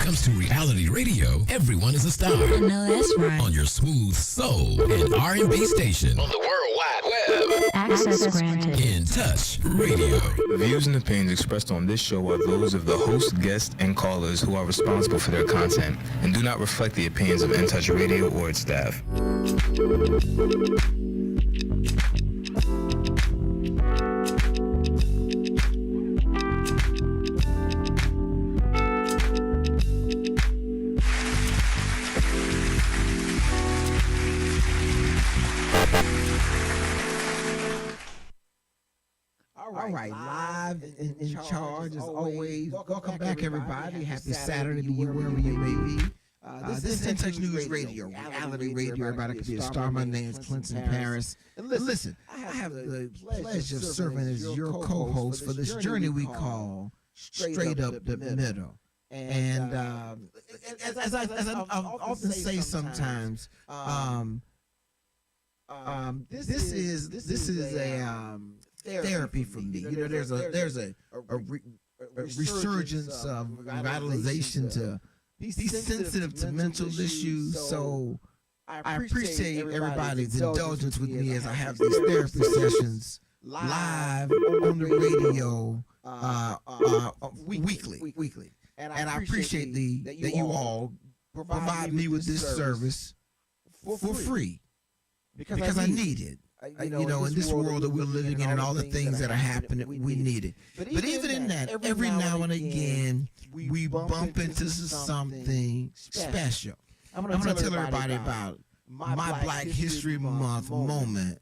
comes to reality radio, everyone is a star. I know that's right. On your smooth soul and R&B station. On the World Wide Web. Access granted. In Touch Radio. The views and opinions expressed on this show are those of the host, guests, and callers who are responsible for their content and do not reflect the opinions of In Touch Radio or its staff. All right, live in charge as always. Welcome back, everybody. Happy Saturday to you, wherever you may be. This is In Touch News Radio, reality radio. Everybody could be a star. My name is Clinton Paris. And listen, I have the pleasure of serving as your co-host for this journey we call Straight Up the Middle. And as I often say sometimes, this is a therapy for me. You know, there's a resurgence of revitalization to be sensitive to mental issues. So I appreciate everybody's indulgence with me as I have these therapy sessions live on the radio weekly. And I appreciate that you all provide me with this service for free because I need it. You know, in this world that we're living in and all the things that are happening, we need it. But even in that, every now and again, we bump into something special. I'm going to tell everybody about my Black History Month moment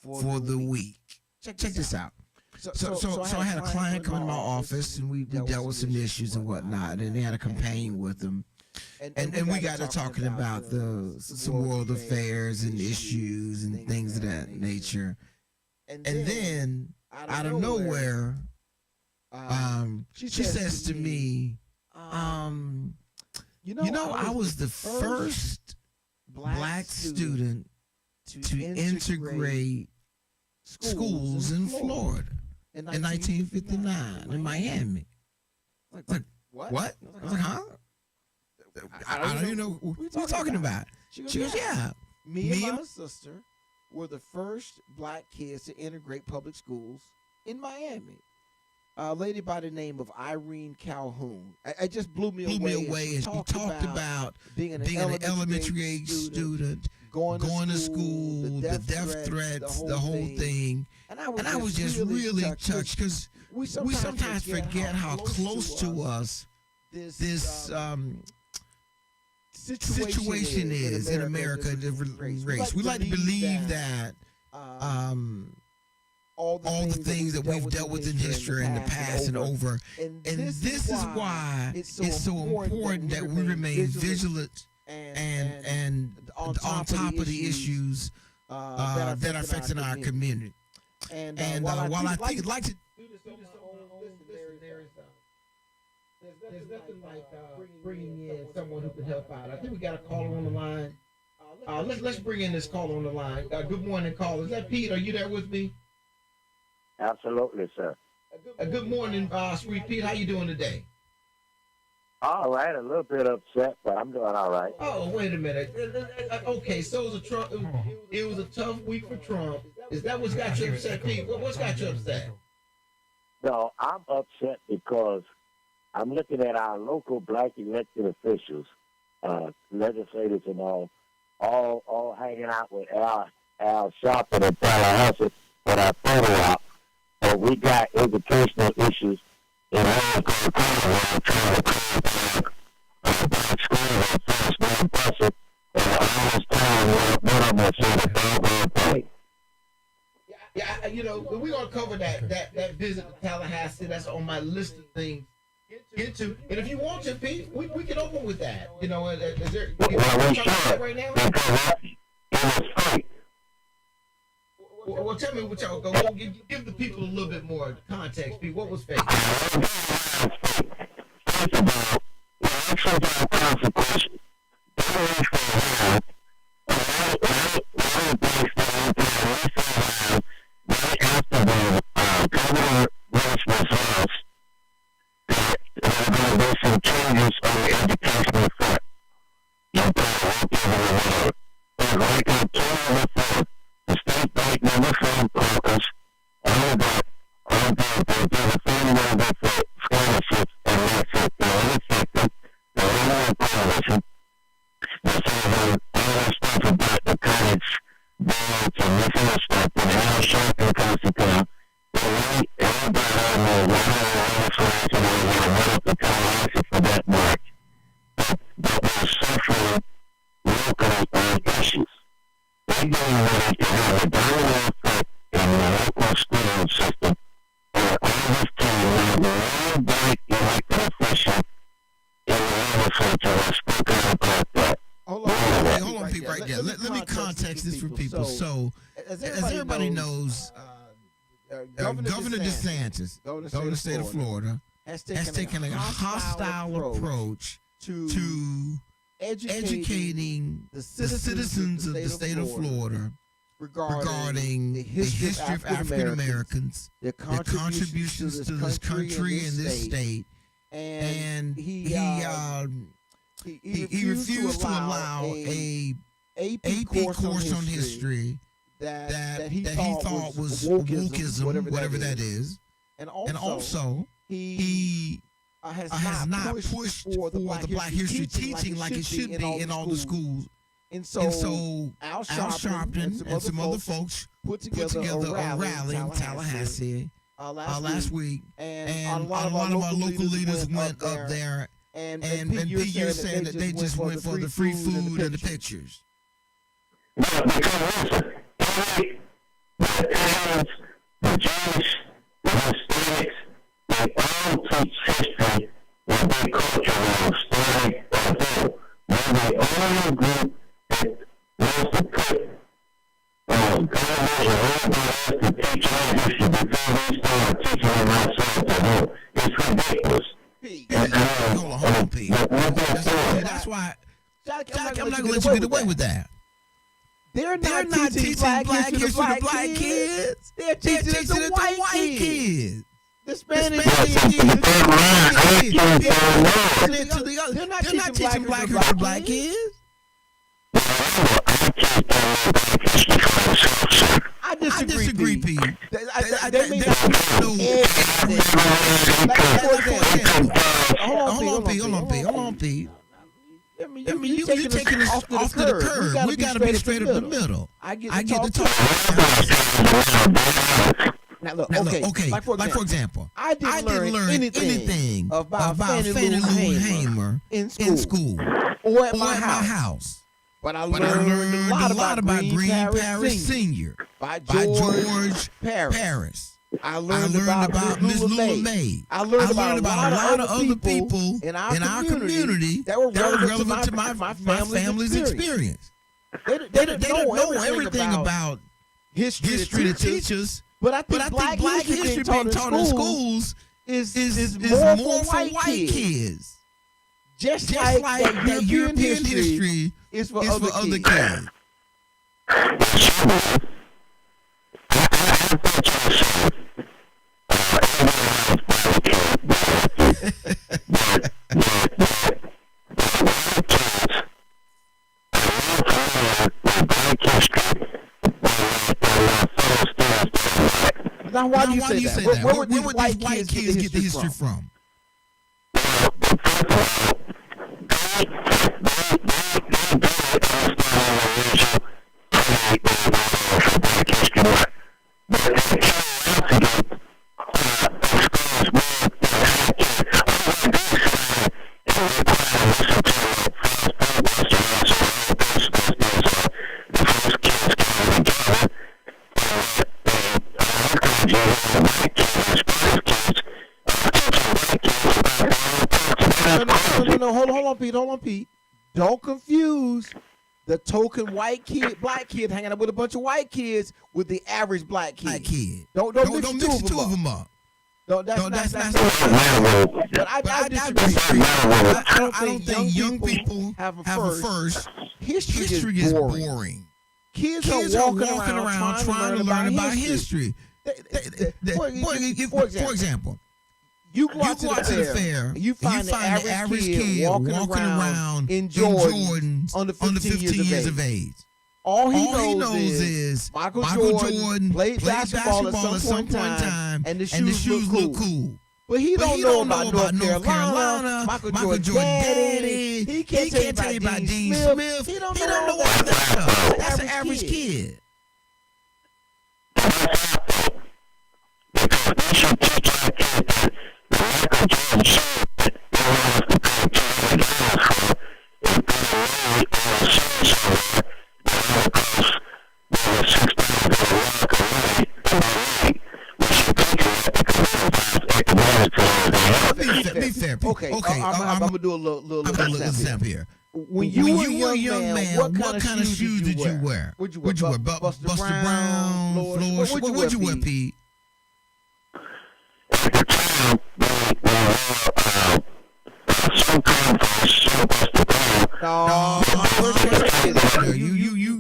for the week. Check this out. So I had a client come into my office, and we dealt with some issues and whatnot, and they had a campaign with them. And we got to talking about some world affairs and issues and things of that nature. And then, out of nowhere, she says to me, you know, I was the first Black student to integrate schools in Florida in 1959 in Miami. Like, what? I was like, huh? I don't even know what we're talking about. She goes, yeah. Me and my sister were the first Black kids to integrate public schools in Miami. A lady by the name of Irene Calhoun. It just blew me away. As she talked about being an elementary age student, going to school, the death threats, the whole thing. And I was just really touched because we sometimes forget how close to us this situation is in America, the race. We like to believe that all the things that we've dealt with in history in the past and over. And this is why it's so important that we remain vigilant and on top of the issues that are affecting our community. And while I think I'd like to do this on there's nothing like bringing in someone who can help out. I think we got a caller on the line. Let's bring in this caller on the line. Good morning, caller. Is that Pete? Are you there with me? Absolutely, sir. Good morning, sweet Pete. How you doing today? All right, a little bit upset, but I'm doing all right. Oh, wait a minute. Okay, so it was a tough week for Trump. Is that what's got you upset, Pete? What's got you upset? No, I'm upset because I'm looking at our local Black elected officials, legislators and all hanging out with Al Sharpton in Tallahassee with our photo op. And we got educational issues in America where we're trying to clean Black schools and first name buses. And all this time, one of them said the doggone thing. Yeah, you know, we're going to cover that visit to Tallahassee. That's on my list of things get to. And if you want to, Pete, we can open with that. You know, is there we should. Right now? Because it was free. Well, tell me what y'all go. Give the people a little bit more context, Pete. What was fake? First of all, the actions are consequences. Right after the governor race was lost, there are going to be some changes focus on the educational front. You put it like on the state bank never found caucus, all that, there's a formula for scholarships, and that's it. They're ineffective, they're all coalition. This is all this stuff about the college boards and this other stuff, and how Sharpton comes to town. Everybody I know, went up to Tallahassee for that march. But we're suffering locally on issues. They're getting ready to have a domino effect in the local school system where all this time now one black elected official in the legislature has spoken about that. Hold on, Pete, right there. Let me context this for people. So, as everybody knows, Governor DeSantis, governor of the state of Florida, has taken a hostile approach to educating the citizens of the state of Florida regarding the history of African Americans, their contributions to this country and this state, and he refused to allow a AP course on history that he thought was wokeism, whatever that is, and also he has not pushed for the Black History teaching like it should be in all the schools. And so Al Sharpton and some other folks put together a rally in Tallahassee last week, and a lot of our local leaders went up there, and Pete, you're saying that they just went for the free food and the pictures. Yeah, because listen, the Italians, the Jewish, the Hispanics, they all teach history with their cultural story of whole. They're the only group that wants to put government and everybody else to teach our history before they start teaching them outside the home. It's ridiculous. Hold on, Pete. That's why I'm not going to let you get away with that. They're not teaching black history to black kids. They're teaching it to white kids. The Spanish kids. They're not teaching black history to black kids. I disagree, Pete. Hold on, Pete. I mean, you taking this off to the curb. We got to be straight up the middle. I get to talk. Now look, okay. Like for example, I didn't learn anything about Fannie Lou Hamer in school or at my house. But I learned a lot about Green Paris Sr. by George Paris. I learned about Miss Lula May. I learned about a lot of other people in our community that were relevant to my family's experience. They didn't know everything about history to teach us, but I think black history being taught in schools is more for white kids. Just like that European history is for other kids. Now, why do you say that? Where would these white kids get the history from? No, hold on, Pete. Don't confuse the token black kid hanging out with a bunch of white kids with the average black kid. Don't mix the two of them up. No, that's not. But I disagree. I don't think young people have a first. History is boring. Kids are walking around trying to learn about history. For example, You go out to the fair, and you find the average kid walking around in Jordans under 15 years of age. All he knows is Michael Jordan played basketball at some point in time, and the shoes look cool. But he don't know about North Carolina, Michael Jordan daddy. He can't tell you about Dean Smith. He don't know all that stuff. That's an average kid. Be fair. Okay. I'm gonna do a little example here. When you were a young man, what kind of shoes did you wear? Would you wear Buster Brown, Floors? What'd you wear, Pete?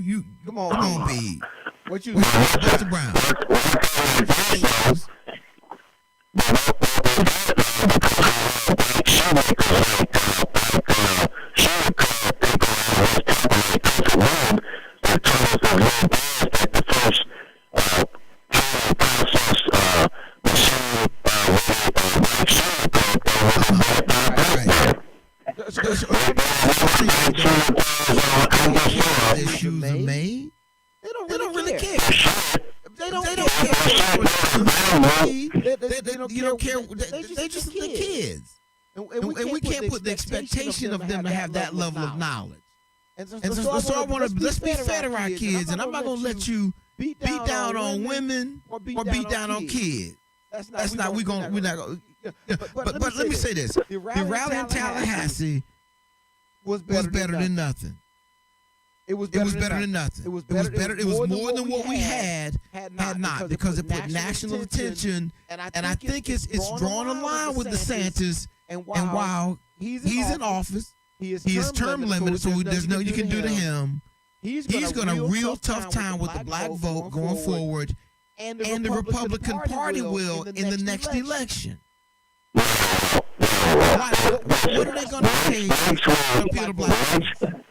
You. Come on, Pete. What you Buster Brown? Shoes are made. They don't really care. They don't care. They don't care. They just the kids. And we can't put the expectation of them to have that level of knowledge. And so I want to, let's be fair to our kids, and I'm not going to let you beat down on women or beat down on kids. That's not, we're not going to. But let me say this. The rally in Tallahassee was better than nothing. It was better than nothing. It was more than what we had not, because it put national attention, and I think it's drawn a line with DeSantis. And while he's in office, he is term limited, so there's no you can do to him. He's got a real tough time with the black vote going forward, and the Republican Party will in the next election. What are they going to say to the black vote?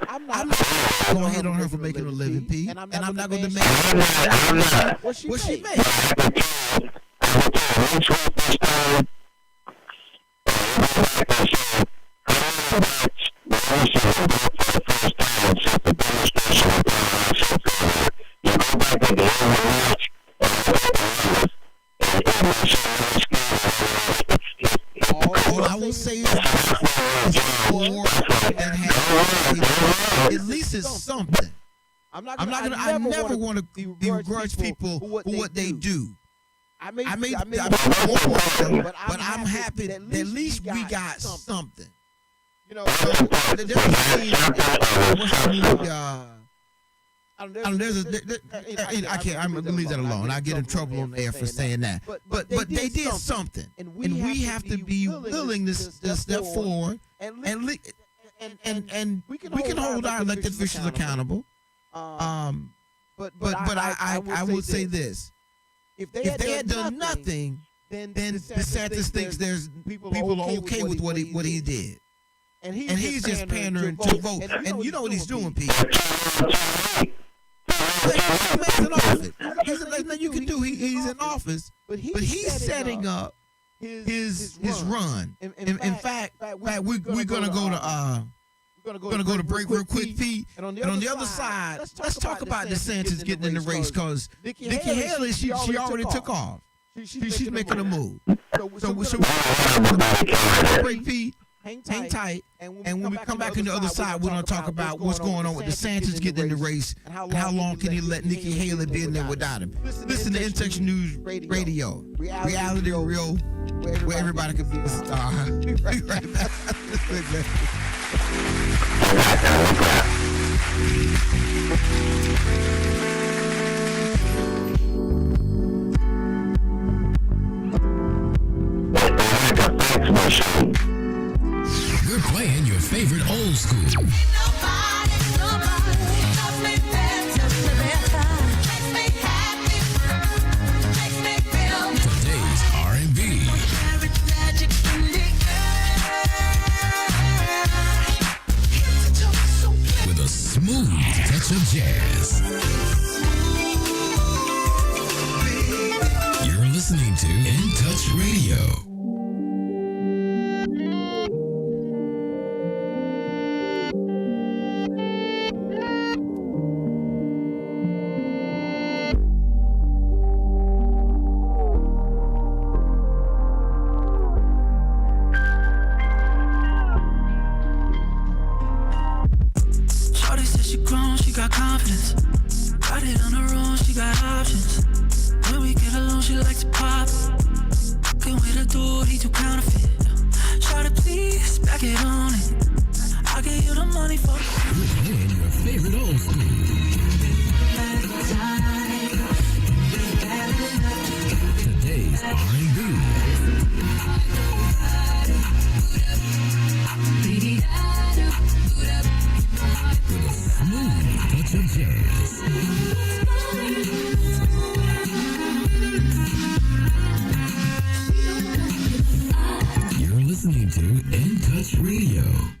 I'm not going to hit on her for making a living, Pete, and I'm not going to make her. What she make? All I will say is more than half. At least it's something. I never want to begrudge people for what they do. I may but I'm happy that at least we got something. You know, there's I can't. I'm gonna leave that alone. I get in trouble on air for saying that. But they did something, and we have to be willing to step forward and we can hold our elected officials accountable. But I would say this: if they had done nothing, then DeSantis thinks there's people are okay with what he did. And he's just pandering to vote. And you know what he's doing, Pete? He's in office. You can do. He's in office, but he's setting up his run. In fact, we're gonna go to break real quick, Pete. And on the other side, let's talk about DeSantis getting in the race, because Nikki Haley, she already took off. She's making a move. So we break, Pete. Hang tight, and when we come back on the other side, we're going to talk about what's going on with DeSantis getting in the race, and how long can he let Nikki Haley be in there without him. Listen to Intersection News Radio. Reality real, where everybody can be a star. Be right back. We're playing your favorite old school. Today's R&B. With a smooth touch of jazz. You're listening to In Touch Radio.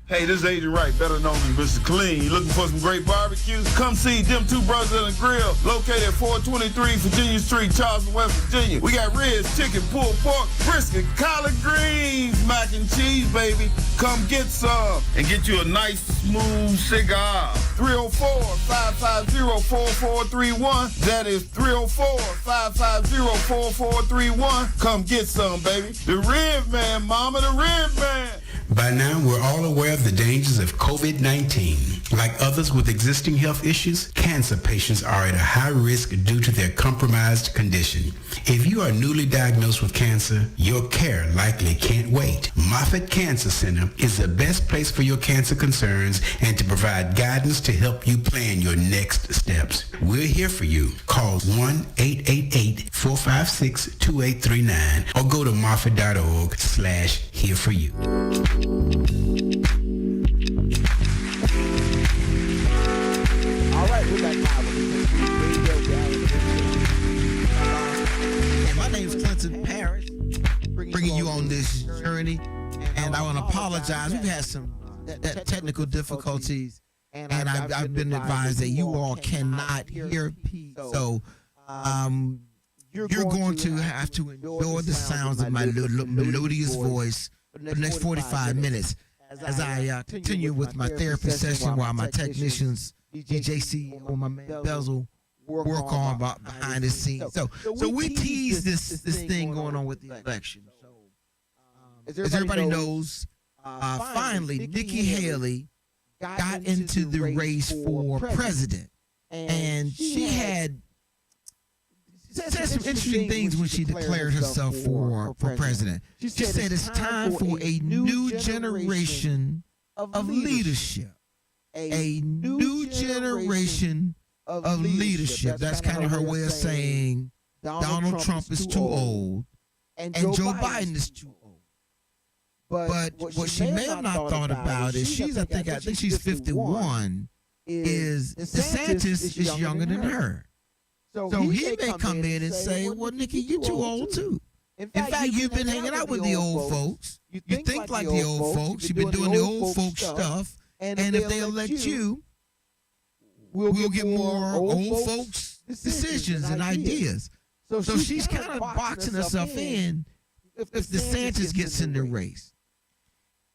Hey, this is Agent Wright, better known as Mr. Clean. You looking for some great barbecue? Come see them two brothers on the grill, located at 423 Virginia Street, Charleston, West Virginia. We got ribs, chicken, pulled pork, brisket, collard greens, mac and cheese, baby. Come get some and get you a nice, smooth cigar. 304-550-4431. That is 304-550-4431. Come get some, baby. The Rib Man, mama, the Rib Man. By now, we're all aware of the dangers of COVID-19. Like others with existing health issues, cancer patients are at a high risk due to their compromised condition. If you are newly diagnosed with cancer, your care likely can't wait. Moffitt Cancer Center is the best place for your cancer concerns and to provide guidance to help you plan your next steps. We're here for you. Call 1-888-456-2839 or go to moffitt.org/here-for-you. All right, we're back live with and my name is Clinton Parrish, bringing you on this journey. And I want to apologize. We've had some technical difficulties, and I've been advised that you all cannot hear Pete. So you're going to have to endure the sounds of my melodious voice for the next 45 minutes as I continue with my therapy session while my technicians, DJC or my man Bezel, work on behind the scenes. So we tease this thing going on with the election. So as everybody knows, finally Nikki Haley got into the race for president, and she said some interesting things when she declared herself for president. She said it's time for a new generation of leadership. A new generation of leadership. That's kind of her way of saying Donald Trump is too old and Joe Biden is too old. But what she may have not thought about is I think she's 51. Is DeSantis is younger than her. So he may come in and say, well, Nikki, you're too old too. In fact, you've been hanging out with the old folks. You think like the old folks. You've been doing the old folks stuff. And if they elect you, we'll get more old folks decisions and ideas. So she's kind of boxing herself in if DeSantis gets in the race.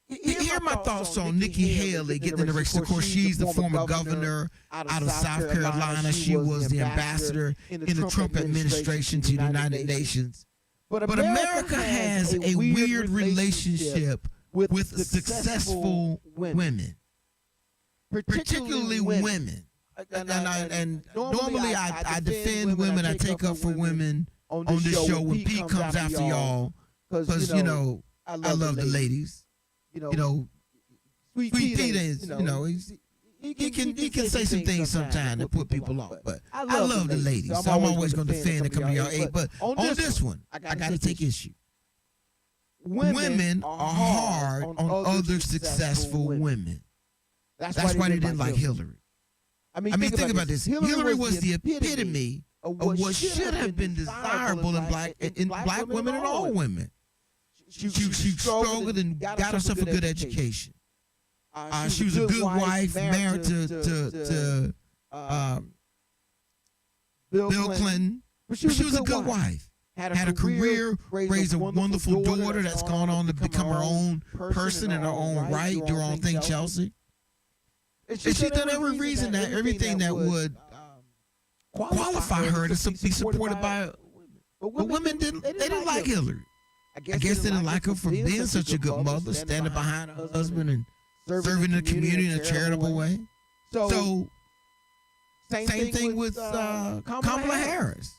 Here are my thoughts on Nikki Haley getting in the race. Of course, she's the former governor out of South Carolina. She was the ambassador in the Trump administration to the United Nations. But America has a weird relationship with successful women, particularly women. And normally I defend women. I take up for women on this show when Pete comes after y'all because, I love the ladies. Sweet Pete is, he can say some things sometimes that put people off. But I love the ladies, so I'm always going to defend and come to y'all aid. But on this one, I got to take issue. Women are hard on other successful women. That's why they didn't like Hillary. I mean, think about this. Hillary was the epitome of what should have been desirable in black women and all women. She struggled and got herself a good education. She was a good wife, married to Bill Clinton. But she was a good wife. Had a career, raised a wonderful daughter that's gone on to become her own person in her own right, do her own thing, Chelsea. And she's done everything that would qualify her to be supported by. But women didn't like Hillary. I guess they didn't like her for being such a good mother, standing behind her husband and serving the community in a charitable way. So same thing with Kamala Harris.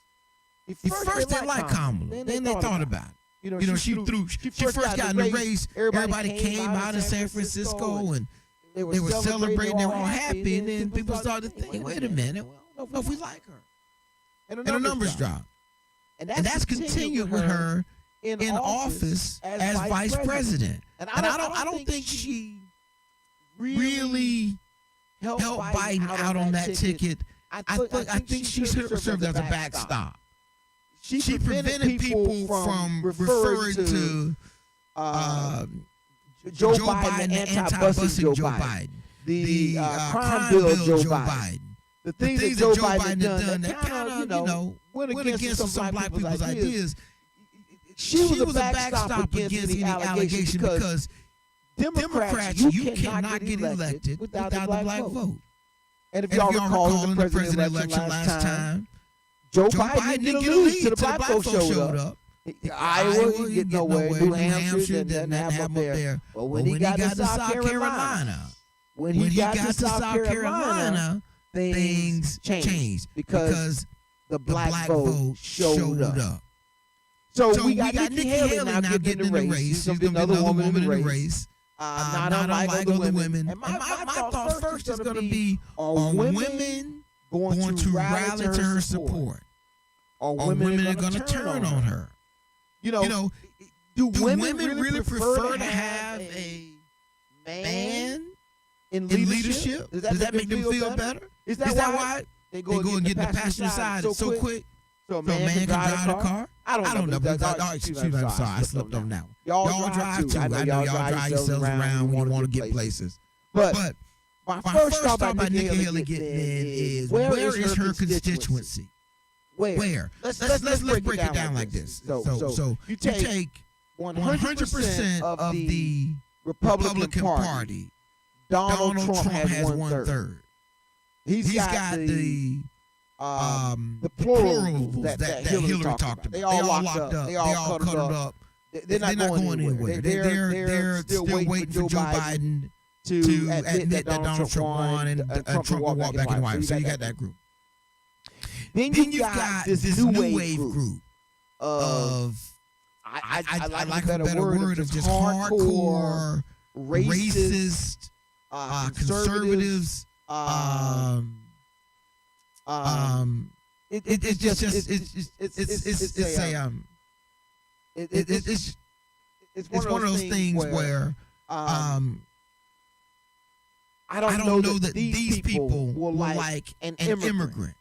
At first they liked Kamala, then they thought about it. You know, she first got in the race. Everybody came out of San Francisco and they were celebrating. They were all happy, and then people started to think, "Wait a minute, I don't know if we like her." And the numbers dropped. And that's continued with her in office as vice president. And I don't think she really helped Biden out on that ticket. I think she served as a backstop. She prevented people from referring to Joe Biden, the anti-busing Joe Biden, the crime bill Joe Biden, the things that Joe Biden had done that kind of, went against some black people's ideas. She was a backstop against any allegation because Democrats, you cannot get elected without the black vote. And if y'all recall in the presidential election last time, Joe Biden didn't get a lead till the black folks showed up. Iowa, he didn't get nowhere. New Hampshire didn't have him up there. But when he got to South Carolina, things changed because the black vote showed up. So we got Nikki Haley now getting in the race. She's going to be another woman in the race. Not unlike other women. And my thought first is going to be, are women going to rally to her support? Are women going to turn on her? You know, do women really prefer to have a man in leadership? Does that make them feel better? Is that why they go and get the passenger side so quick? So a man can drive the car? I don't know. Excuse me, I'm sorry. I slipped on that one. Y'all drive too. I know y'all drive yourselves around when you want to get places. But my first thought about Nikki Haley getting in is, where is her constituency? Where? Let's break it down like this. So you take 100% of the Republican Party. Donald Trump has 1/3. He's got the plurals that Hillary talked about. They all locked up. They all cuddled up. They're not going anywhere. They're still waiting for Joe Biden to admit that Donald Trump won and Trump will walk back in the White House. So you got that group. Then you've got this new wave group of, I like a better word, of just hardcore, racist, conservatives. It's one of those things where I don't know that these people will like an immigrant.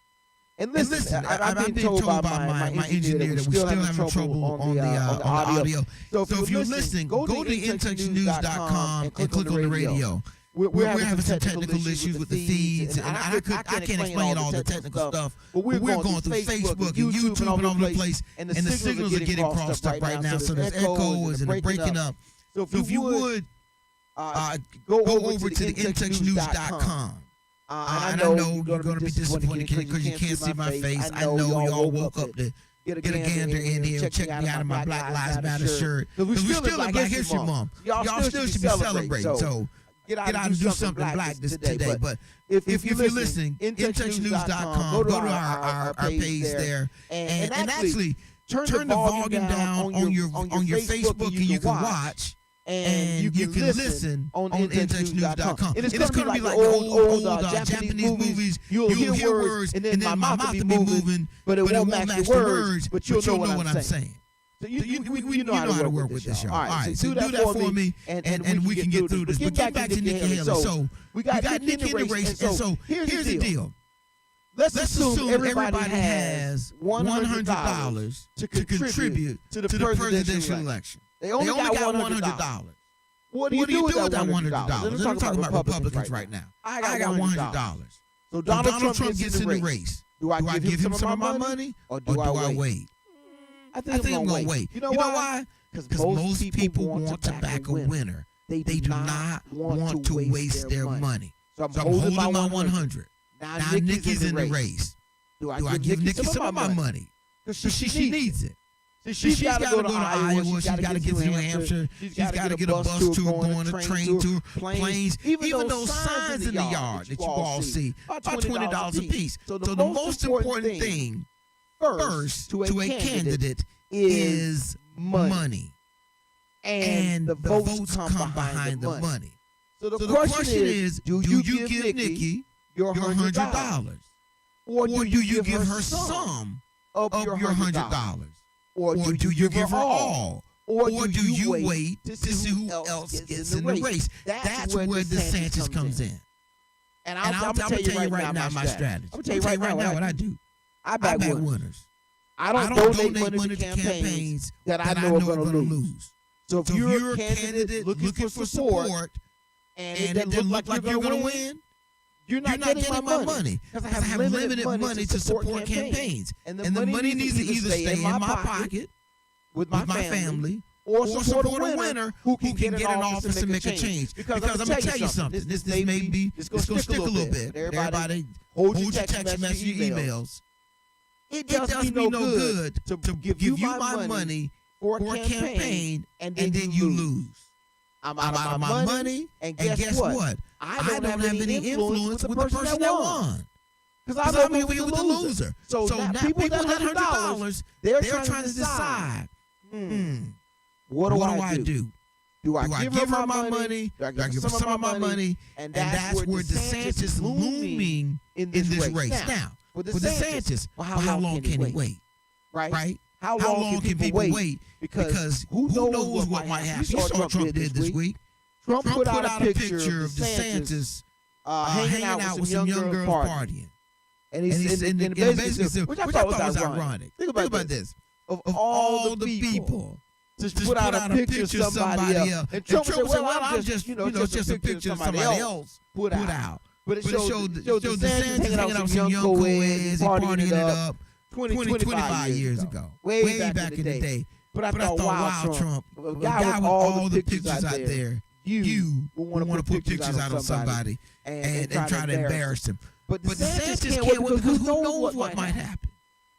And listen, I've been told by my engineer that we're still having trouble on the audio. So if you're listening, go to intouchnews.com and click on the radio. We're having some technical issues with the feeds, and I can't explain all the technical stuff. But we're going through Facebook and YouTube and all over the place, and the signals are getting crossed up right now. So there's echoes and they're breaking up. So if you would go over to the intouchnews.com. And I know you're going to be disappointed because you can't see my face. I know y'all woke up to get a gander in here and check me out of my Black Lives Matter shirt. Because we're still in Black History Month. Y'all still should be celebrating. So get out and do something black today. But if you're listening, intouchnews.com, go to our page there. And actually turn the volume down on your Facebook, and you can watch. and you can listen on intouchnews.com. And it's going to be like the old Japanese movies. You'll hear words, and then my mouth will be moving, but it won't match the words, but you'll know what I'm saying. So you know how to work with this, y'all. All right, so do that for me, and we can get through this. But get back to Nikki Haley. So we got Nikki in the race, and so here's the deal. Let's assume everybody has $100 to contribute to the presidential election. They only got $100. What do you do with that $100? I'm talking about Republicans right now. I got $100. So Donald Trump gets in the race. Do I give him some of my money, or do I wait? I think I'm going to wait. You know why? Because most people want to back a winner. They do not want to waste their money. So I'm holding my 100. Now Nikki's in the race. Do I give Nikki some of my money? Because she needs it. She's got to go to Iowa. She's got to get to New Hampshire. She's got to get a bus tour, going a train tour, planes. Even those signs in the yard that you all see are $20 a piece. So the most important thing first to a candidate is money. And the votes come behind the money. So the question is, do you give Nikki your $100? Or do you give her some of your $100? Or do you give her all? Or do you wait to see who else gets in the race? That's where DeSantis comes in. And I'll tell you right now my strategy. I'm going to tell you right now what I do. I back winners. I don't donate money to campaigns that I know are going to lose. So if you're a candidate looking for support and it doesn't look like you're going to win, you're not getting my money. Because I have limited money to support campaigns. And the money needs to either stay in my pocket with my family or support a winner who can get in office and make a change. Because I'm going to tell you something. This going to stick a little bit. Everybody hold your text message, your emails. It does me no good to give you my money for a campaign and then you lose. I'm out of my money, and guess what? I don't have any influence with the person that won. Because I'm with the loser. So now people that $100, they're trying to decide, what do I do? Do I give her my money? Do I give her some of my money? And that's where DeSantis is looming in this race. Now, with DeSantis, how long can he wait? Right? How long can people wait? Because who knows what might happen? You saw what Trump did this week. Trump put out a picture of DeSantis hanging out with some young girls partying. And he basically said, which I thought was ironic. Think about this. Of all the people to put out a picture of somebody else. And Trump said, well, I'm just, it's just a picture of somebody else put out. But it showed DeSantis hanging out with some young co-eds, partying it up 25 years ago. Way back in the day. But I thought, wow, Trump, a guy with all the pictures out there, you want to put pictures out of somebody and try to embarrass him. But DeSantis can't win because who knows what might happen.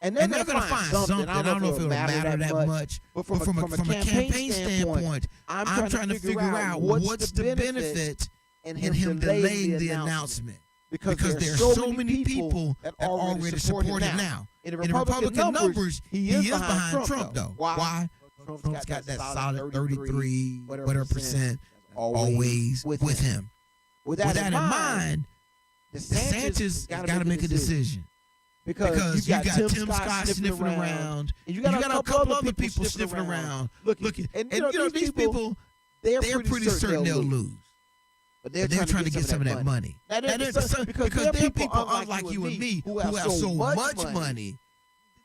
And they're going to find something. I don't know if it'll matter that much. But from a campaign standpoint, I'm trying to figure out what's the benefit in him delaying the announcement. Because there's so many people that already support him now. In the Republican numbers, he is behind Trump, though. Why? Trump's got that solid 33, whatever percent, always with him. With that in mind, DeSantis got to make a decision. Because you got Tim Scott sniffing around, and you got a couple other people sniffing around. Look, and these people, they're pretty certain they'll lose. But they're trying to get some of that money. Because there are people unlike you and me who have so much money,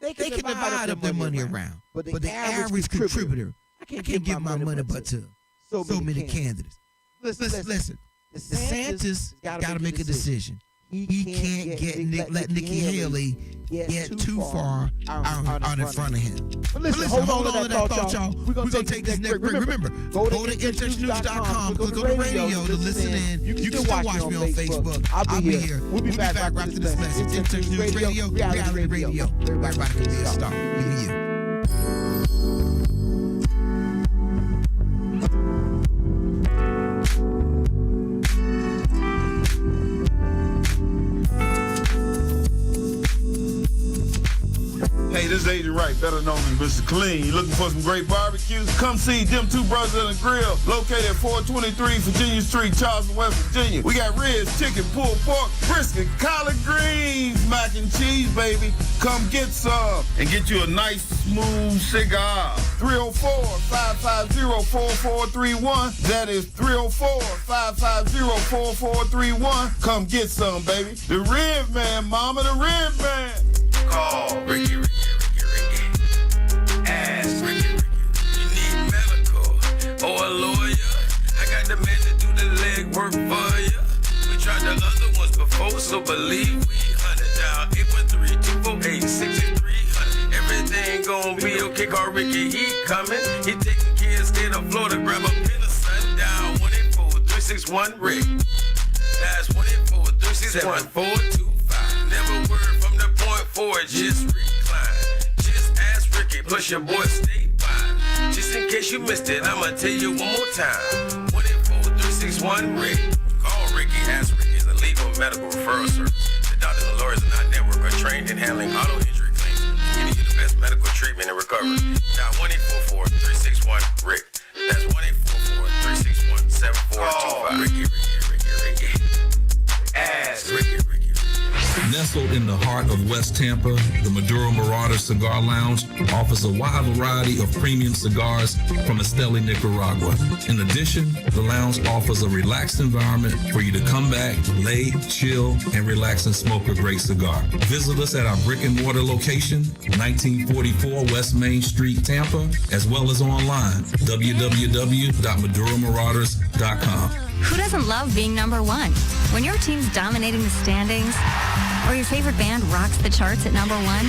they can divide up their money around. But the average contributor, I can't give my money but to so many candidates. Listen, DeSantis got to make a decision. He can't let Nikki Haley get too far out in front of him. But listen, hold on to that thought, y'all. We're going to take this next break. Remember, go to intouchnews.com, click on the radio to listen in. You can still watch me on Facebook. I'll be here. We'll be back right after this message. In Touch News Radio, Reality Radio. Everybody can be a star. Even you. Hey, this is Agent Wright, better known as Mr. Clean. You looking for some great barbecue? Come see them two brothers in the grill, located at 423 Virginia Street, Charleston, West Virginia. We got ribs, chicken, pulled pork, brisket, collard greens, mac and cheese, baby. Come get some and get you a nice, smooth cigar. 304-550-4431. That is 304-550-4431. Come get some, baby. The Rib Man, mama, the Rib Man. Call Ricky. Ask Ricky. You need medical or a lawyer. I got the man to do the legwork for you. We tried the other ones before, so believe we 100 down 813-248-6300. Everything gon' be okay. Call Ricky, he coming. He taking care of state of Florida. Grab a pen of sundown 184-361 Rick. That's 184-361-425. Never word from the point forward, just recline. Just ask Ricky, plus your boy statewide. Just in case you missed it, I'ma tell you one more time. 184-361 Rick. Call Ricky, ask Ricky is a legal medical referral service. The doctors and lawyers in our network are trained in handling auto injury claims and getting you the best medical treatment and recovery. Now 184-361 Rick. That's 184-361-7425. Ricky. Ask Ricky. Nestled in the heart of West Tampa, the Maduro Marauder Cigar Lounge offers a wide variety of premium cigars from Esteli, Nicaragua. In addition, the lounge offers a relaxed environment for you to come back, lay, chill, and relax and smoke a great cigar. Visit us at our brick and mortar location, 1944 West Main Street, Tampa, as well as online, www.maduromarauders.com. Who doesn't love being number one? When your team's dominating the standings, or your favorite band rocks the charts at number one,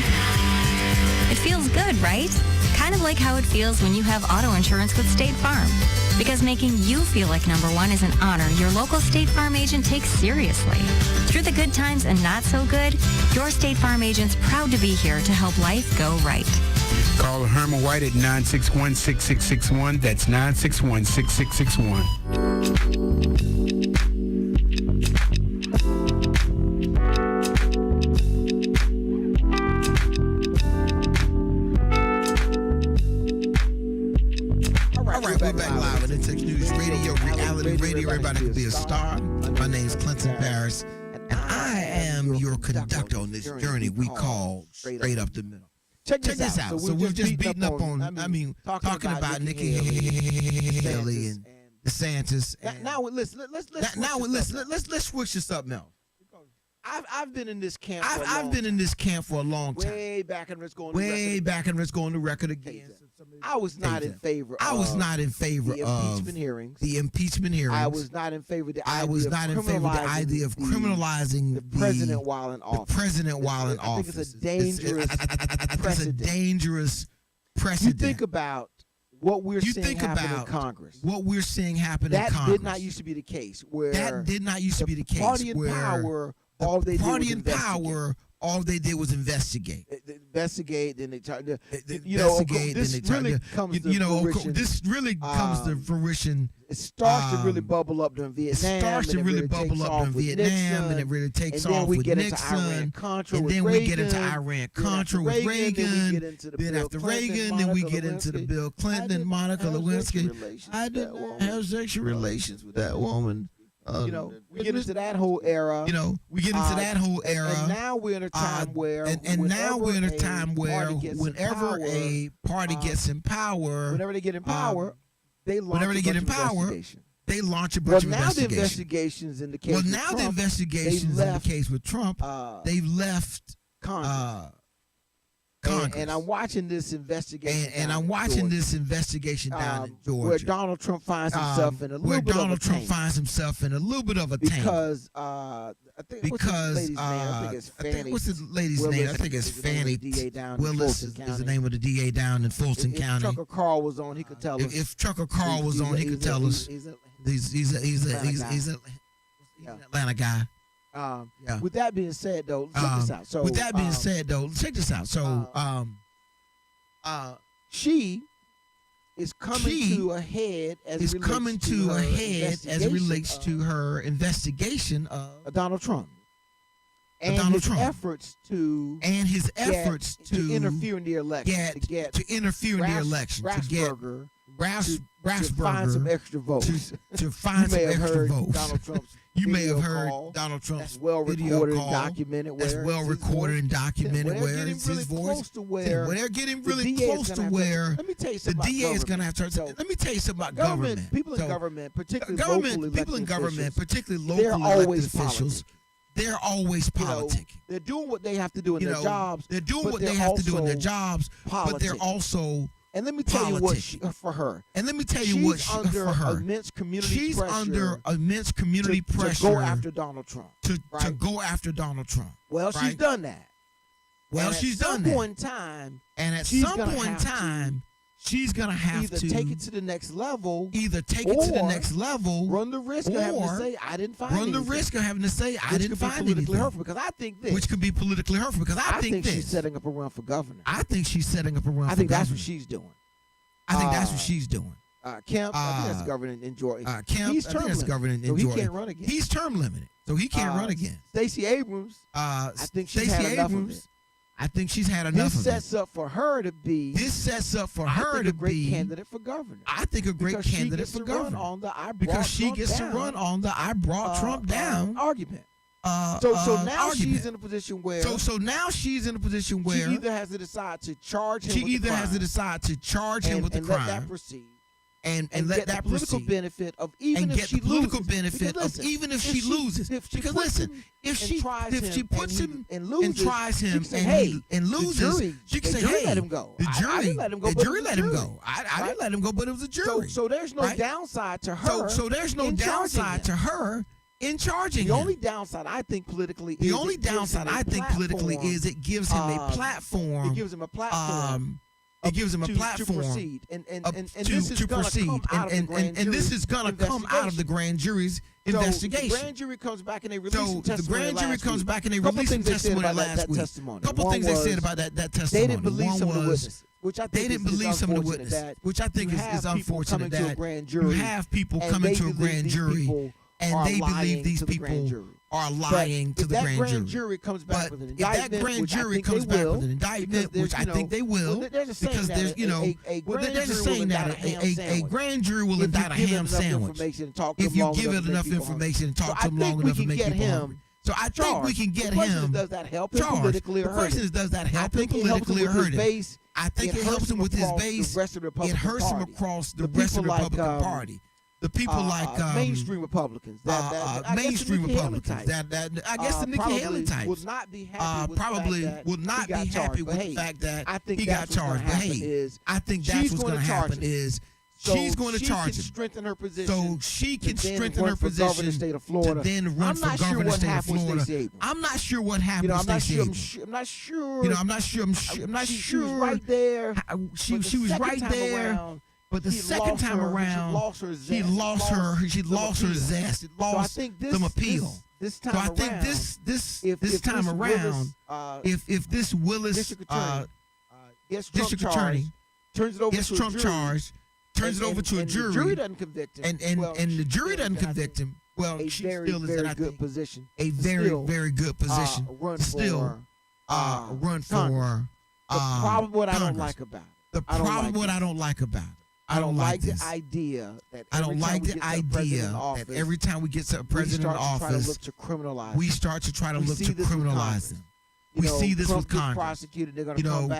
it feels good, right? Kind of like how it feels when you have auto insurance with State Farm. Because making you feel like number one is an honor your local State Farm agent takes seriously. Through the good times and not so good, your State Farm agent's proud to be here to help life go right. Call Herman White at 961-6661. That's 961-6661. We're back live on Intex News Radio, Reality Radio. Everybody can be a star. My name is Clinton Barris, and I am your conductor on this journey we call Straight Up the Middle. Check this out. So we're just beating up on, talking about Nikki Haley and DeSantis. Let's switch this up now. I've been in this camp. I've been in this camp for a long time. Way back, and let's go on the record again. I was not in favor. I was not in favor of the impeachment hearings. I was not in favor of the idea of criminalizing the president while in office. I think it's a dangerous. It's a dangerous precedent. You think about what we're seeing happen in Congress. What we're seeing happen in Congress. That did not used to be the case. Party in power. All they did was investigate. Then they tried to investigate. This really comes to fruition. It starts to really bubble up during Vietnam. And it really takes off with Nixon. And then we get into Iran-Contra with Reagan. Then after Reagan, then we get into the Bill Clinton, Monica Lewinsky. I did not have sexual relations with that woman. We get into that whole era. And now we're in a time where, whenever a party gets in power, whenever they get in power, they launch a bunch of investigations. The investigations in the case with Trump, they've left Congress. And I'm watching this investigation. Down in Georgia, where Donald Trump finds himself in a little bit of a tank. Because I think what's the lady's name? I think it's Fannie Willis is the name of the DA down in Fulton County. If Trucker Carl was on, he could tell us. If Trucker Carl was on, he could tell us. He's an Atlanta guy. With that being said, though, check this out. She is coming to a head as relates to her investigation of Donald Trump. and Donald his Trump. efforts to interfere in the election, to get Grasberger to find some extra votes. To find some extra votes. Donald Trump's you may have heard call. Donald Trump's That's well recorded and documented. That's well recorded and documented where it's his voice. When they're getting really close to where the DA is going to have to. Let me tell you something about government. People in government, particularly people in government, particularly local they're always officials. They're always politicking. They're doing what they have to do in their jobs. They're doing what they have to do in their jobs, but they're also And let me tell you what for her. And let me tell you what for her. Immense community She's pressure under immense community pressure to go after Donald Trump. To go after Donald Trump. Well, she's done that. Well, she's done that. And at some point in time, she's gonna have to take it to the next level. Run the risk of having to say I didn't find anything. Run the risk of having to say I didn't find anything. Because I think this. Which could be politically hurtful because I think she's setting up a run for governor. I think she's setting up a run. I think that's what she's doing. I think that's what she's doing. Kemp, I think that's governor in Georgia. Kemp, he's term limited, governor in Georgia. He can't run again. He's term limited, so he can't run again. Stacey Abrams, I think she's had enough of it. I think she's had enough of it. This sets up for her to be. A great candidate for governor. I think a great candidate for governor because she gets to run on the I brought Trump down argument. So now she's in a position where. So now she's in a position where she either has to decide to charge him. She either has to decide to charge him with the crime. Let that proceed. And let that political proceed. benefit of even and if get she the political loses. benefit of even if she loses. Because listen, if she puts him and tries him and loses, she can say, "Hey, let him go. The jury, I didn't let him go. The jury let him go. I didn't let him go, but it was a jury. So there's no downside to her. So there's no downside to her in charging him. The only downside I think politically is it gives him a platform. It gives him a platform. It gives him a platform to proceed, and this is going to come out of the grand jury. And this is going to come out of the grand jury's investigation. The grand jury comes back and they release some testimony. The grand jury comes back and they release some testimony last week. A couple things they said about that testimony. They didn't believe some of the witnesses, which I think they didn't believe some of the witnesses, which I think is unfortunate. That you have people coming to a grand jury and they believe these people are lying to the grand jury. If that grand jury comes back with an indictment, if that grand jury comes back with an indictment, which I think they will, because there's there's a saying that a grand jury will indict a ham sandwich if you give it enough information and talk to them long enough to make people hungry. So I think we can get him charged. The person that does that help him politically or hurt him. I think it helps him with his base. It hurts him across the rest of the Republican Party. The people like mainstream Republicans, mainstream Republicans, I guess the Nikki Haley types would not be happy with the fact that he got charged. But hey, I think that's what's going to happen is she's going to charge him. Strengthen her position, so she can strengthen her position to then run for governor of the state of Florida. I'm not sure what happened with Stacey Abrams. I'm not sure. I'm not sure. She was right there. She was right there. But the second time around, she lost her zest. She lost some appeal. This time around, I think this time around, if this Willis district attorney turns it over gets Trump charged, turns it over to a jury, the jury doesn't convict him, and the jury doesn't convict him, well, she still is in a good position. A very good position. Still run for. The problem what I don't like about it. The problem what I don't like about it. I don't like the idea that every time we get a president in office, we start to try to look to criminalize them. We see this with Congress.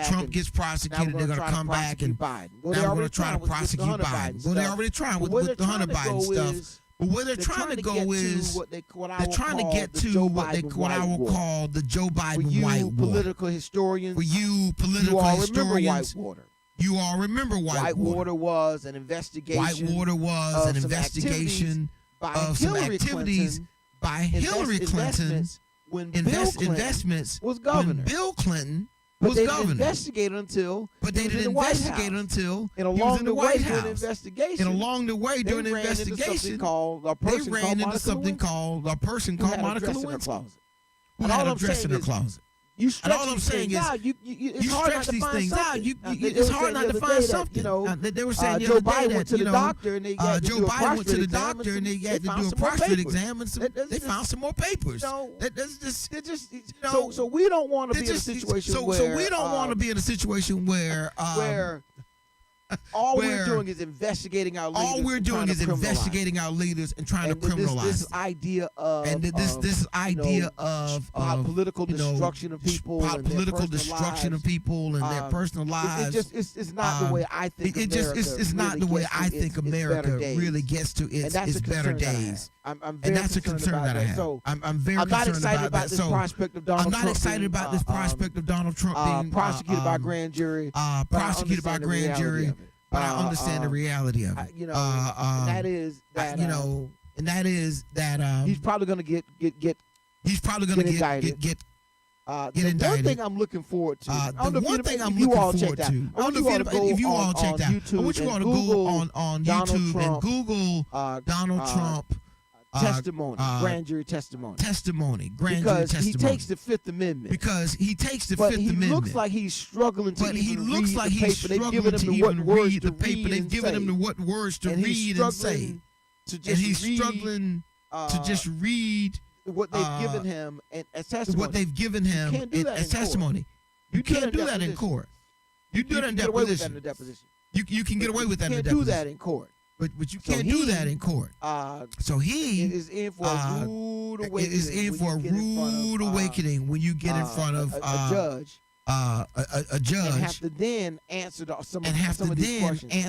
Trump gets prosecuted, they're going to come back and now we're going to try to prosecute Biden. Well, they're already trying with the Hunter Biden stuff. But where they're trying to go is they're trying to get to what I will call the Joe Biden white water. Political historians. For you political historians. You all remember Whitewater was an investigation. Whitewater was an investigation of some activities by Hillary Clinton when investments was governor. When Bill Clinton was governor. But they didn't investigate until he was in the White House. And along the way during the investigation, they ran into something called a person called Monica Lewinsky. Who had a dress in her closet. You stretch and all I'm saying is, out. It's hard stretch these things out. It's hard not to find something. They were saying Joe Biden went to the doctor and they had to Joe do a Biden went to the prostate doctor and they had to do a prostate exam and they found some more papers. So we don't want to be in a situation where. So we don't want to be in a situation where. All we're doing is investigating our leaders. All we're doing is investigating our leaders and trying to criminalize. This idea of political destruction of people, political destruction of people and their personal lives. It's not the way I think. It's not the way I think America really gets to its better days. And that's a concern that I have. So I'm very concerned about that. So I'm not excited about this prospect of Donald Trump being prosecuted by grand jury. But I understand the reality of it. And that is that he's probably going to get indicted. The one thing I'm looking forward to. The one thing I'm looking forward to. I want you all checked out. I want you all to go on YouTube and Google Donald Trump. Testimony, grand jury testimony. Because he takes the Fifth Amendment. But he looks like he's struggling to read the paper. They've given him what words to read and say. And he's struggling to just read what they've given him as testimony. What they've given him as testimony. You can't do that in court. You do that in deposition. You can get away with that in deposition. You can't do that in court. But you can't do that in court. So he is in for a rude awakening. Is in for a rude awakening when you get in front of a judge. A judge. And have to then answer some of these questions. And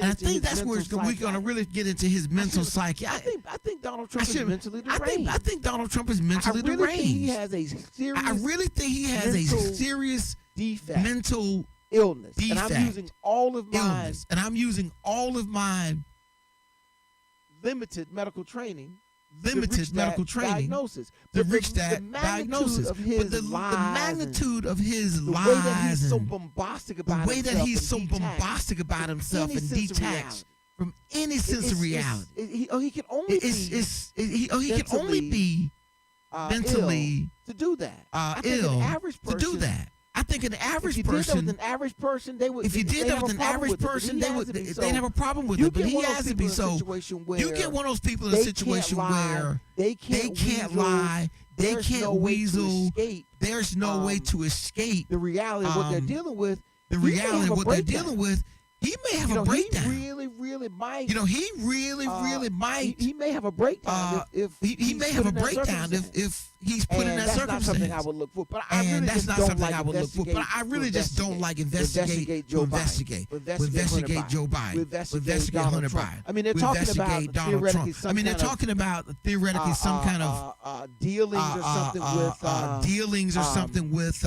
I think that's where we're going to really get into his mental psyche. I think Donald Trump is mentally deranged. I think Donald Trump is mentally deranged. I really think he has a serious defect. Mental illness. Defect. And I'm using all of my limited medical training to reach that diagnosis. But the magnitude of his lies, the way that he's so bombastic about himself and detached from any sense of reality. He can only be mentally to do that. Ill to do that. I think an average person. If you did that with an average person, they'd have a problem with it. But he has to be so. You get one of those people in a situation where they can't lie, they can't weasel. There's no way to escape the reality of what they're dealing with. The reality of what they're dealing with. He may have a breakdown. He really might. He really might. He may have a breakdown if he may have a breakdown if he's put in that circumstance. That's not something I would look for. But I really just don't like investigate Joe Biden. Investigate Joe Biden. Investigate Hunter Biden. I mean, they're talking about theoretically some kind of dealings or something with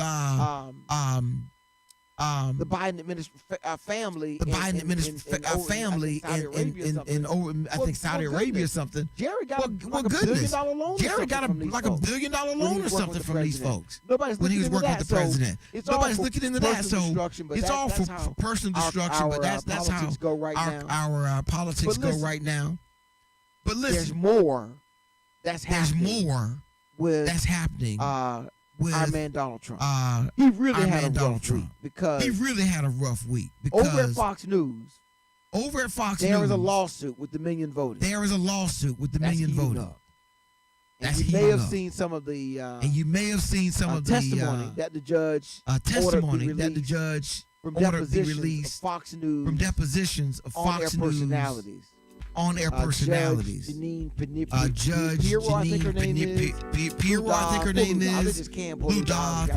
the Biden family, I think Saudi Arabia or something. Jerry got $1 billion loan. Jerry got like $1 billion loan or something from these folks when he was working with the president. Nobody's looking into that. So it's all for personal destruction. But that's how our politics go right now. But listen, there's more that's happening. With our man Donald Trump. He really had a rough week because over at Fox News, there is a lawsuit with the million voting. And you may have seen some of the testimony that the judge from depositions of Fox News personalities. On-air personalities. Judge Janine Pirro, I think her name is. They just can't pull Lou Dobbs.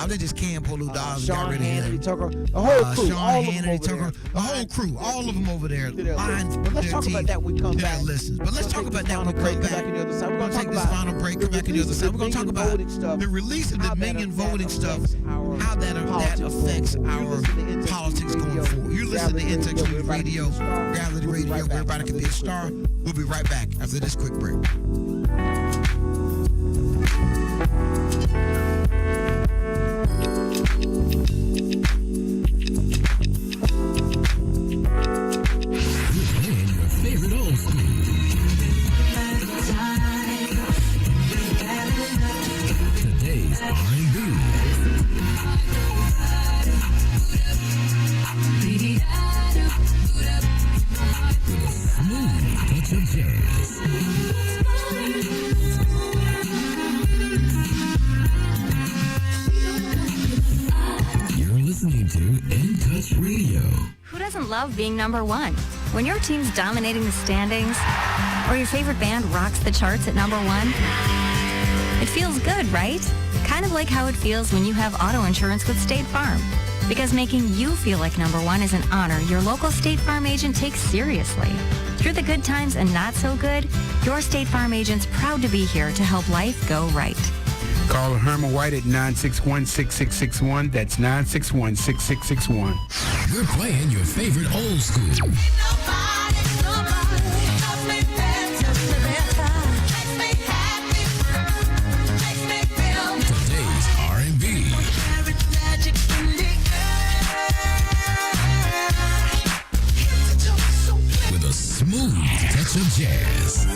They just can't pull Lou Dobbs. Sean Hannity, Tucker, the whole crew. Sean Hannity, Tucker, the whole crew. All of them over there. Let's talk about that when we come back. But let's talk about that when we come back. We're going to take this final break, come back on the other side. We're going to talk about the release of the million voting stuff, how that affects our politics going forward. You're listening to Integrity Radio, Reality Radio, where everybody can be a star. We'll be right back after this quick break. Playing your favorite old school. Today In Touch Radio. Who doesn't love being number one? When your team's dominating the standings, or your favorite band rocks the charts at number one, it feels good, right? Kind of like how it feels when you have auto insurance with State Farm. Because making you feel like number one is an honor your local State Farm agent takes seriously. Through the good times and not so good, your State Farm agent's proud to be here to help life go right. Call Herman White at 961-6661. That's 961-6661. We're playing your favorite old school. Today's R&B. With a smooth touch of jazz.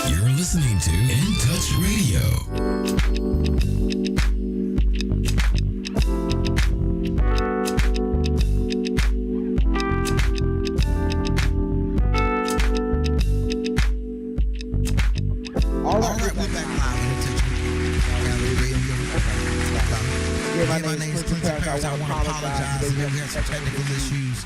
You're listening to In Touch Radio. All right, we're back live in Radio. My name is Clinton Paris. I want to apologize. We had some technical issues.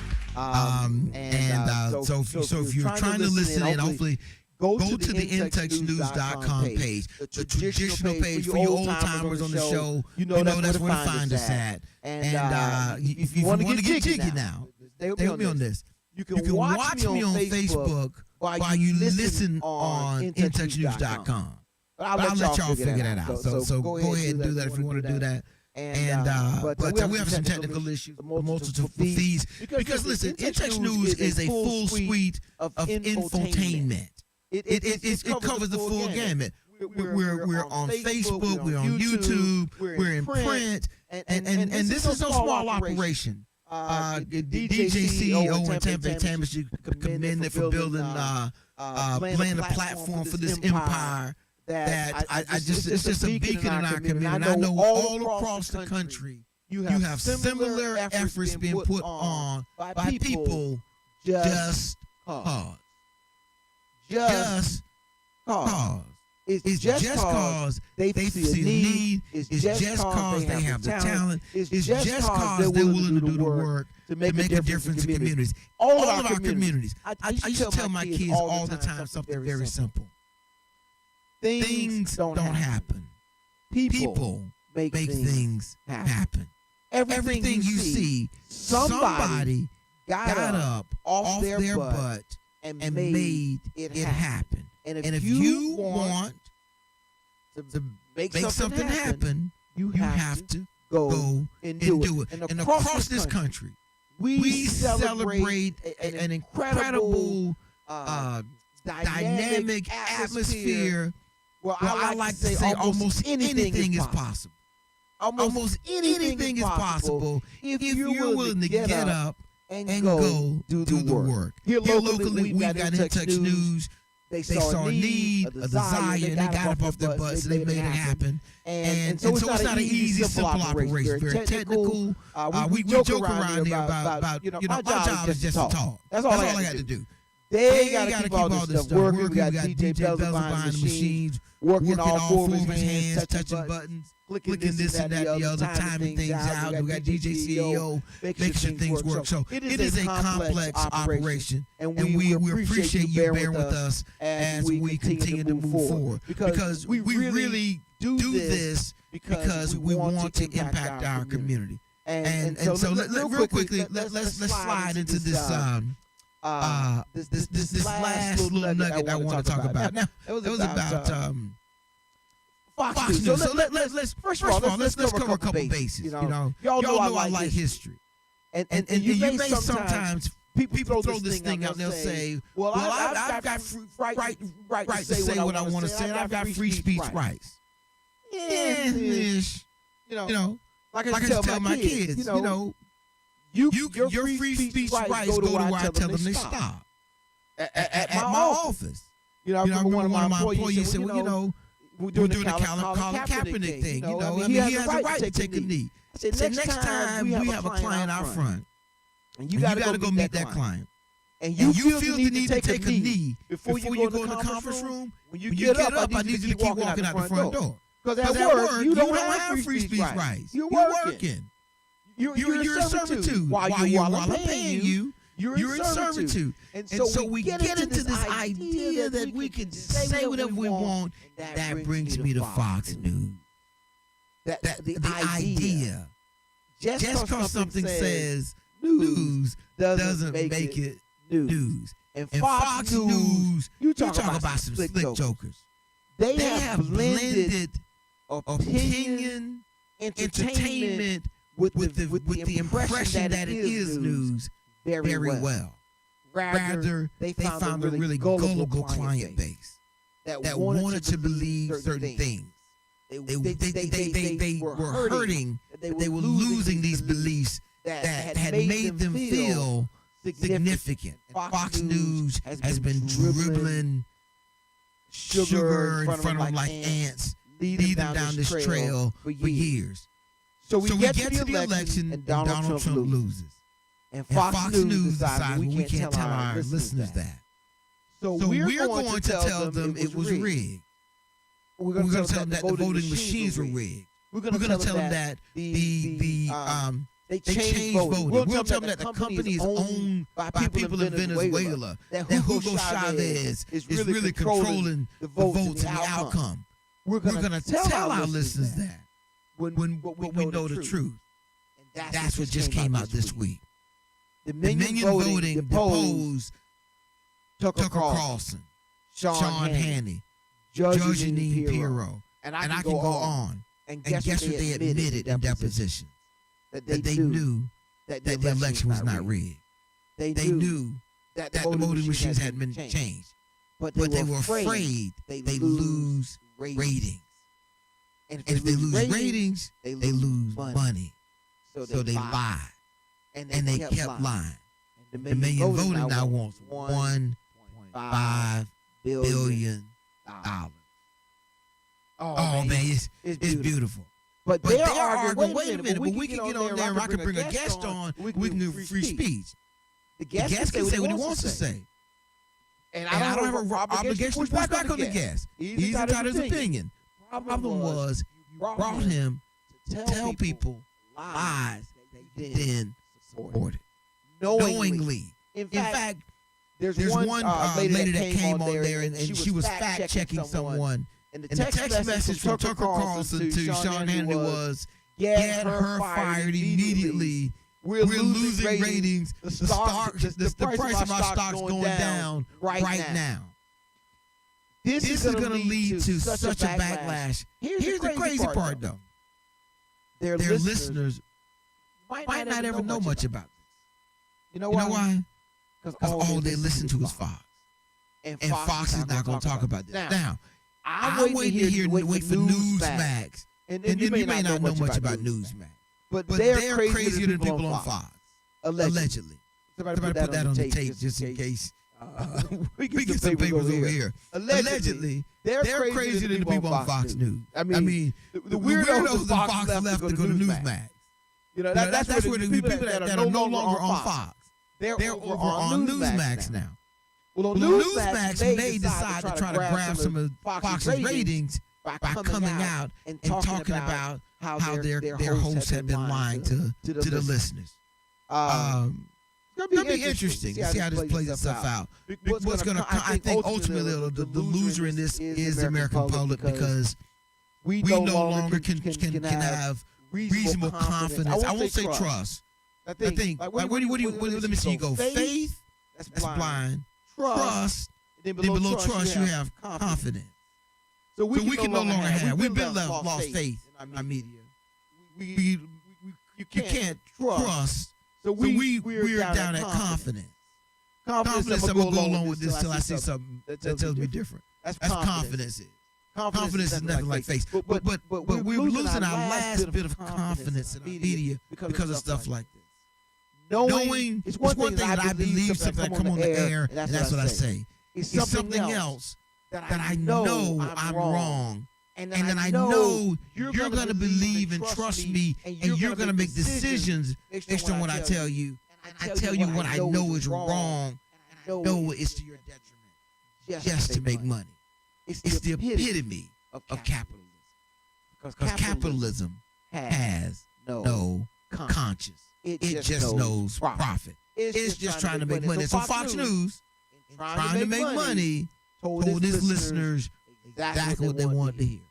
So if you're trying to listen in, hopefully go to the intouchnews.com page, the traditional page for you old timers on the show. You know that's where to find us at. And if you want to get jiggy now, stay with me on this. You can watch me on Facebook while you listen on intouchnews.com. I'll let y'all figure that out. So go ahead and do that if you want to do that. But we have some technical issues, multiple fees. Because listen, In Touch News is a full suite of infotainment. It covers the full gamut. We're on Facebook, we're on YouTube, we're in print, and this is no small operation. DJ CEO and Tampa Tamis, you commend it for building, laying the platform for this empire. That it's just a beacon in our community. And I know all across the country, you have similar efforts being put on by people just cause. Just cause. It's just cause they see a need. It's just cause they have the talent. It's just cause they're willing to do the work to make a difference in communities. All of our communities. I used to tell my kids all the time something very simple. Things don't happen. People make things happen. Everything you see, somebody got up off their butt and made it happen. And if you want to make something happen, you have to go and do it. And across this country, we celebrate an incredible dynamic atmosphere. Well, I like to say almost anything is possible. Almost anything is possible if you're willing to get up and go do the work. Here locally, we got In Touch News. They saw a need, a desire, and they got up off their butts, so they made it happen. And so it's not an easy, simple operation. Very technical. We joke around here about my job is just to talk. That's all I got to do. They got to keep all this stuff working. We got DJ Bells behind the machines, working all four of his hands, touching buttons, clicking this and that, the other, timing things out. We got DJ CEO making sure things work. So it is a complex operation, and we appreciate you bearing with us as we continue to move forward. Because we really do this because we want to impact our community. And so real quickly, let's slide into this. This last little nugget I want to talk about. Now, it was about Fox News. So let's first of all let's cover a couple bases. Y'all know I like history, and you may sometimes people throw this thing out and they'll say, "Well, I've got right to say what I want to say, and I've got free speech rights." Like I tell my kids, your free speech rights go to where I tell them they stop. At my office. I remember one of my employees said, we're doing the Colin Kaepernick thing. He has a right to take a knee. I said, next time we have a client out front, and you got to go meet that client, and you feel the need to take a knee before you go in the conference room, when you get up, I need you to keep walking out the front door. Because at work, you don't have free speech rights. You're working. You're in servitude. While I'm paying you, you're in servitude. And so we get into this idea that we can say whatever we want. That brings me to Fox News. The idea. Just because something says news doesn't make it news. And Fox News, you talk about some slick jokers. They have blended opinion, entertainment with the impression that it is news very well. Rather, they found a really gullible client base that wanted to believe certain things. They were hurting. They were losing these beliefs that had made them feel significant. And Fox News has been dribbling sugar in front of them like ants, leading them down this trail for years. So we get to the election and Donald Trump loses. And Fox News decides we can't tell our listeners that. So we're going to tell them it was rigged. We're going to tell them that the voting machines were rigged. We're going to tell them that they changed voting. We're going to tell them that the company is owned by people in Venezuela. That Hugo Chavez is really controlling the votes and the outcome. We're going to tell our listeners that when we know the truth. And that's what just came out this week. Dominion Voting deposed Tucker Carlson, Sean Hannity, Judge Jeanine Pirro, and I can go on. And guess what they admitted in depositions? That they knew that the election was not rigged. They knew that the voting machines had been changed. But they were afraid they'd lose ratings. And if they lose ratings, they lose money. So they lied. And they kept lying. And Dominion Voting now wants $1.5 billion. Oh, man, it's beautiful. But they're arguing, wait a minute, but we can get on there and I can bring a guest on. We can do free speech. The guest can say what he wants to say. And I don't have an obligation to push back on the guest. He's entitled to his opinion. Problem was, you brought him to tell people lies they then supported. Knowingly. In fact, there's one lady that came on there and she was fact-checking someone. And the text message from Tucker Carlson to Sean Hannity was, get her fired immediately. We're losing ratings. The price of our stock's going down right now. This is going to lead to such a backlash. Here's the crazy part, though. Their listeners might not ever know much about this. You know why? Because all they listen to is Fox. And Fox is not going to talk about this. Now, I'm waiting to hear wait for Newsmax. And you may not know much about Newsmax. But they're crazier than people on Fox. Allegedly. Somebody put that on the tape just in case. We get some papers over here. Allegedly, they're crazier than the people on Fox News. I mean, the weirdos of Fox left to go to Newsmax. You know, that's where the people that are no longer on Fox. They're over on Newsmax now. Well, on Newsmax, they decide to try to grab some of Fox's ratings by coming out and talking about how their hosts have been lying to the listeners. It's going to be interesting to see how this plays itself out. What's going to, I think, ultimately, the loser in this is the American public because we no longer can have reasonable confidence. I won't say trust. I think, let me see you go. Faith, that's blind. Trust, then below trust, you have confidence. So we can no longer have. We've been lost faith in our media. You can't trust. So we're down at confidence. Confidence, I'm going to go along with this till I see something that tells me different. That's confidence. Confidence is nothing like faith. But we're losing our last bit of confidence in our media because of stuff like this. Knowing it's one thing that I believe something that come on the air, and that's what I say. It's something else that I know I'm wrong. And then I know you're going to believe and trust me, and you're going to make decisions based on what I tell you. And I tell you what I know is wrong, and I know it's to your detriment, just to make money. It's the epitome of capitalism. Because capitalism has no conscience. It just knows profit. It's just trying to make money. So Fox News, trying to make money, told its listeners exactly what they wanted to hear.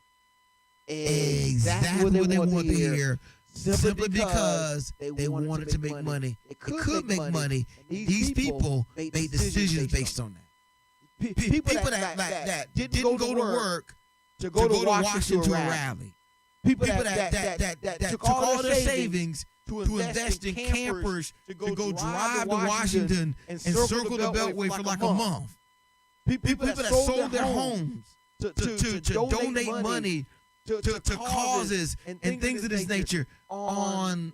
Exactly what they wanted to hear. Simply because they wanted to make money. They could make money. These people made decisions based on that. People that didn't go to work to go to Washington to a rally. People that took all their savings to invest in campers to go drive to Washington and circle the Beltway for like a month. People that sold their homes to donate money to causes and things of this nature online.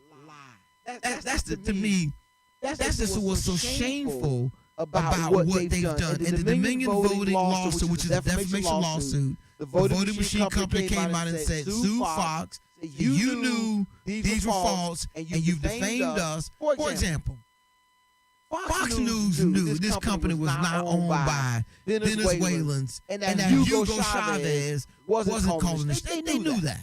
To me, that's just what's so shameful about what they've done. And the Dominion voting lawsuit, which is a defamation lawsuit, the voting machine company came out and said, sue Fox, you knew these were false, and you've defamed us. For example, Fox News knew this company was not owned by Venezuelans, and that Hugo Chavez wasn't calling the state. They knew that.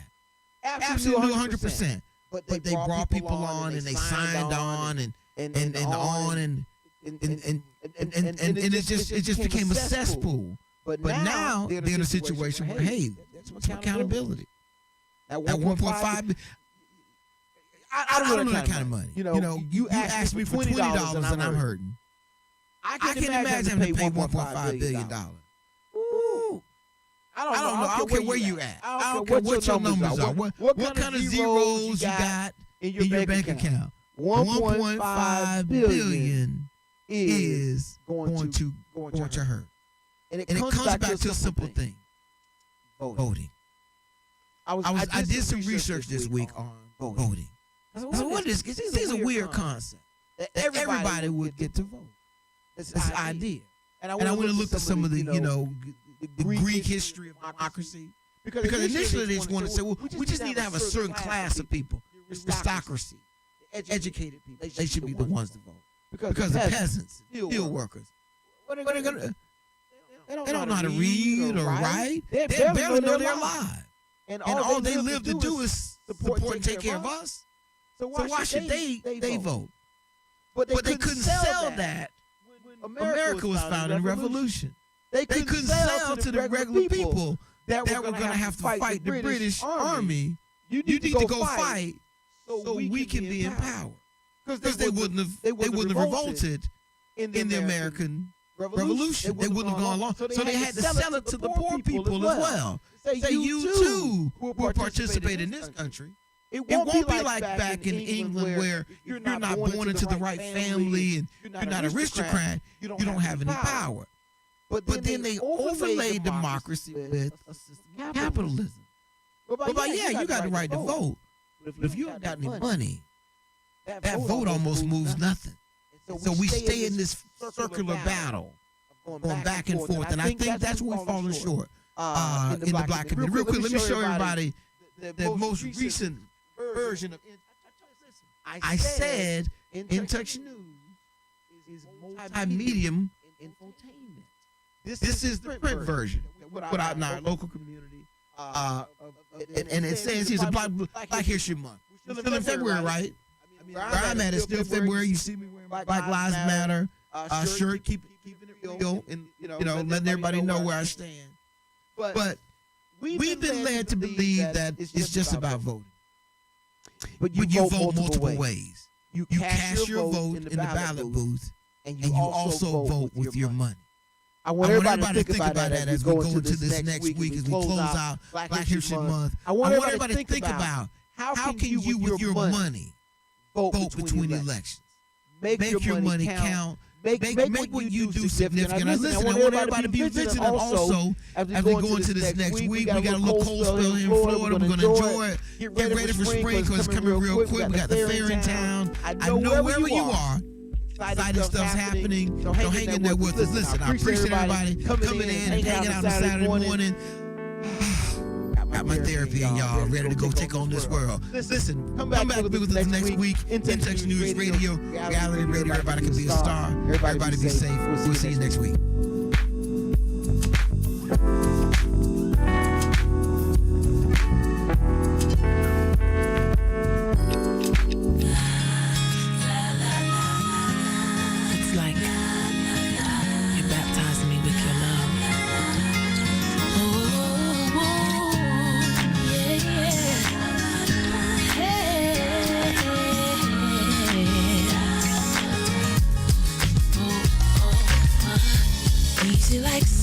Absolutely 100%. But they brought people on, and they signed on, and it just became a cesspool. But now they're in a situation where, hey, that's accountability. At 1.5, I don't know that kind of money. You know, you asked me for $20 and I'm hurting. I can imagine having to pay $1.5 billion. Ooh. I don't know. I don't care where you at. I don't care what your numbers are. What kind of zeros you got in your bank account. 1.5 billion is going to hurt. And it comes back to a simple thing. Voting. I did some research this week on voting. So what is this? This is a weird concept. That everybody would get to vote. It's this idea. And I went and looked at some of the, the Greek history of democracy. Because initially they just wanted to say, well, we just need to have a certain class of people. Aristocracy. Educated people. They should be the ones to vote. Because the peasants, field workers, what are they going to do? They don't know how to read or write. They barely know they're alive. And all they live to do is support and take care of us. So why should they vote? But they couldn't sell that. America was founded in revolution. They couldn't sell to the regular people that were going to have to fight the British Army. You need to go fight so we can be in power. Because they wouldn't have revolted in the American Revolution. They wouldn't have gone along. So they had to sell it to the poor people as well. Say you too will participate in this country. It won't be like back in England where you're not born into the right family and you're not an aristocrat. You don't have any power. But then they overlaid democracy with capitalism. But yeah, you got the right to vote. But if you haven't got any money, that vote almost moves nothing. So we stay in this circular battle, going back and forth, and I think that's where we've fallen short in the black community. Real quick, let me show everybody the most recent version of I said In Touch News is multi-medium infotainment. This is the print version put out in our local community, and it says here's a Black History Month. We're still in February, right? Where I'm at, it's still February. You see me wearing Black Lives Matter shirt, keeping it real, and letting everybody know where I stand. But we've been led to believe that it's just about voting. But you vote multiple ways. You cast your vote in the ballot booth, and you also vote with your money. I want everybody to think about that as we go into this next week, as we close out Black History Month. I want everybody to think about how can you with your money vote between elections. Make your money count. Make what you do significant. And listen, I want everybody to be vigilant also as we go into this next week. We got a little cold spell here in Florida. We're going to enjoy it. Get ready for spring because it's coming real quick. We got the fair in town. I know wherever you are, exciting stuff's happening. So hang in there with us. Listen, I appreciate everybody coming in and hanging out on Saturday morning. Got my therapy and y'all ready to go take on this world. Listen, come back to be with us next week. In Touch News Radio, Reality Radio. Everybody can be a star. Everybody be safe. We'll see you next week. treat you like